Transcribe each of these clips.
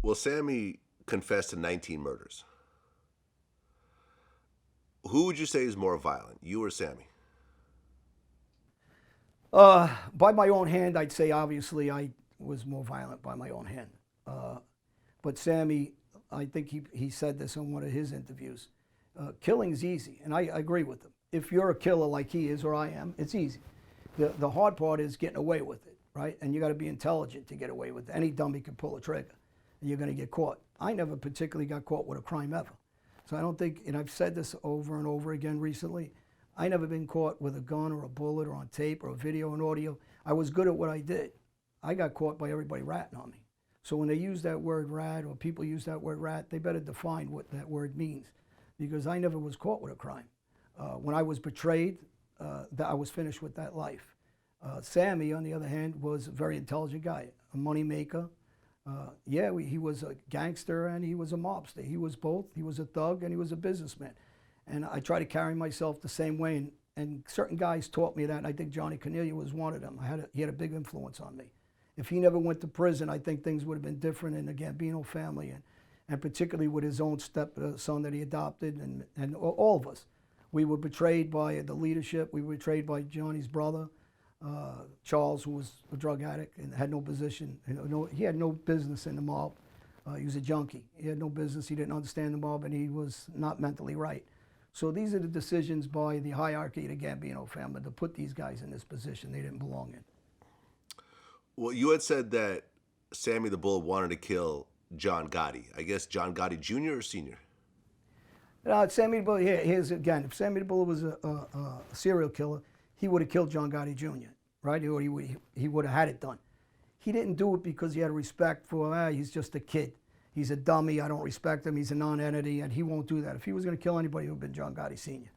Well, Sammy confessed to 19 murders. Who would you say is more violent, you or Sammy? By my own hand, I'd say obviously I was more violent by my own hand. But Sammy, I think he said this in one of his interviews. Killing is easy, and I agree with him. If you're a killer like he is or I am, it's easy. The hard part is getting away with it, right? And you got to be intelligent to get away with it. Any dummy can pull a trigger, and you're going to get caught. I never particularly got caught with a crime ever. So I don't think, and I've said this over and over again recently, I never been caught with a gun or a bullet or on tape or a video and audio. I was good at what I did. I got caught by everybody ratting on me. So when they use that word rat or people use that word rat, they better define what that word means, because I never was caught with a crime. When I was betrayed, I was finished with that life. Sammy, on the other hand, was a very intelligent guy, a money maker. He was a gangster and he was a mobster. He was both. He was a thug and he was a businessman. And I try to carry myself the same way. And certain guys taught me that. And I think Johnny Cornelia was one of them. He had a big influence on me. If he never went to prison, I think things would have been different in the Gambino family, and particularly with his own stepson that he adopted, and all of us. We were betrayed by the leadership. We were betrayed by Johnny's brother, Charles, who was a drug addict and had no position. He had no business in the mob. He was a junkie. He had no business. He didn't understand the mob, and he was not mentally right. So these are the decisions by the hierarchy of the Gambino family to put these guys in this position they didn't belong in. Well, you had said that Sammy the Bull wanted to kill John Gotti. I guess John Gotti Jr. or Sr.? Sammy the Bull, here's again, if Sammy the Bull was a serial killer, he would have killed John Gotti Jr., right? He would have had it done. He didn't do it because he had respect for, he's just a kid. He's a dummy, I don't respect him, he's a non-entity, and he won't do that. If he was going to kill anybody, it would have been John Gotti Sr.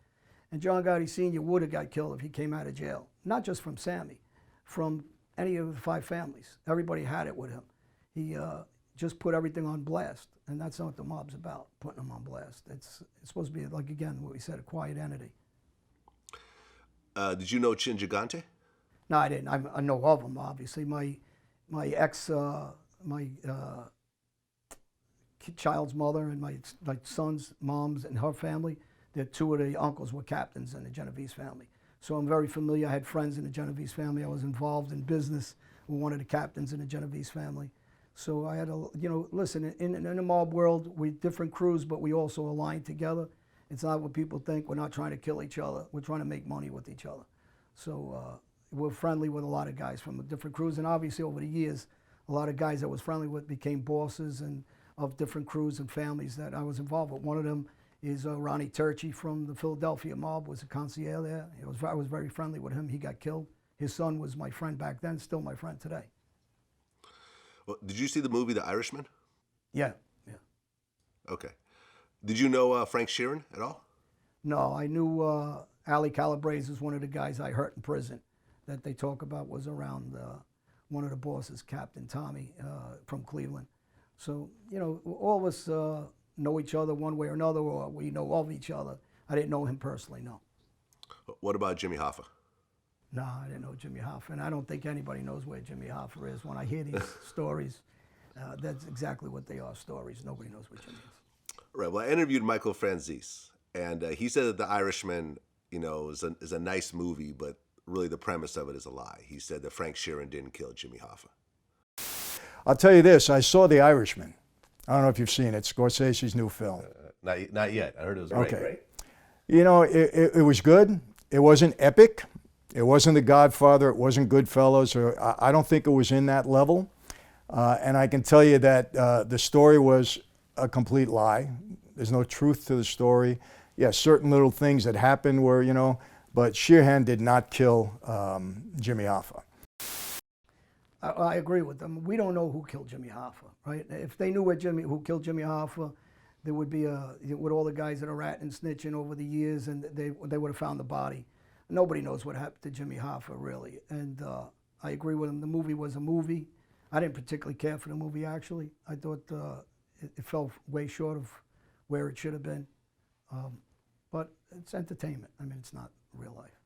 And John Gotti Sr. would have got killed if he came out of jail. Not just from Sammy, from any of the 5 families. Everybody had it with him. He just put everything on blast, and that's not what the mob's about, putting them on blast. It's supposed to be, like, again, what we said, a quiet entity. Did you know Chin Gigante? No, I didn't. I know of him, obviously. My child's mother and my son's moms and her family, 2 of the uncles were captains in the Genovese family. So I'm very familiar. I had friends in the Genovese family. I was involved in business with one of the captains in the Genovese family. So I had listen, in the mob world, we're different crews, but we also align together. It's not what people think. We're not trying to kill each other. We're trying to make money with each other. So we're friendly with a lot of guys from different crews. And obviously over the years, a lot of guys that I was friendly with became bosses and of different crews and families that I was involved with. One of them is Ronnie Turchi from the Philadelphia mob, was a consigliere there. I was very friendly with him. He got killed. His son was my friend back then, still my friend today. Well, did you see the movie The Irishman? Yeah. Okay. Did you know Frank Sheeran at all? No, I knew Ali Calabrese was one of the guys I hurt in prison that they talk about, was around one of the bosses, Captain Tommy from Cleveland. So, all of us know each other one way or another, or we know of each other. I didn't know him personally, no. What about Jimmy Hoffa? No, I didn't know Jimmy Hoffa, and I don't think anybody knows where Jimmy Hoffa is. When I hear these stories, that's exactly what they are, stories. Nobody knows where Jimmy is. Right, well, I interviewed Michael Franzese, and he said that The Irishman, is a nice movie, but really the premise of it is a lie. He said that Frank Sheeran didn't kill Jimmy Hoffa. I'll tell you this, I saw The Irishman. I don't know if you've seen it, Scorsese's new film. Not yet. I heard it was great. Okay. Right? It was good. It wasn't epic. It wasn't The Godfather. It wasn't Goodfellas. I don't think it was in that level. And I can tell you that the story was a complete lie. There's no truth to the story. Yeah, certain little things that happened were, but Sheeran did not kill Jimmy Hoffa. I agree with them. We don't know who killed Jimmy Hoffa, right? If they knew who killed Jimmy Hoffa, there would be with all the guys that are ratting and snitching over the years, and they would have found the body. Nobody knows what happened to Jimmy Hoffa, really. And I agree with him. The movie was a movie. I didn't particularly care for the movie, actually. I thought it fell way short of where it should have been. But it's entertainment. I mean, it's not real life.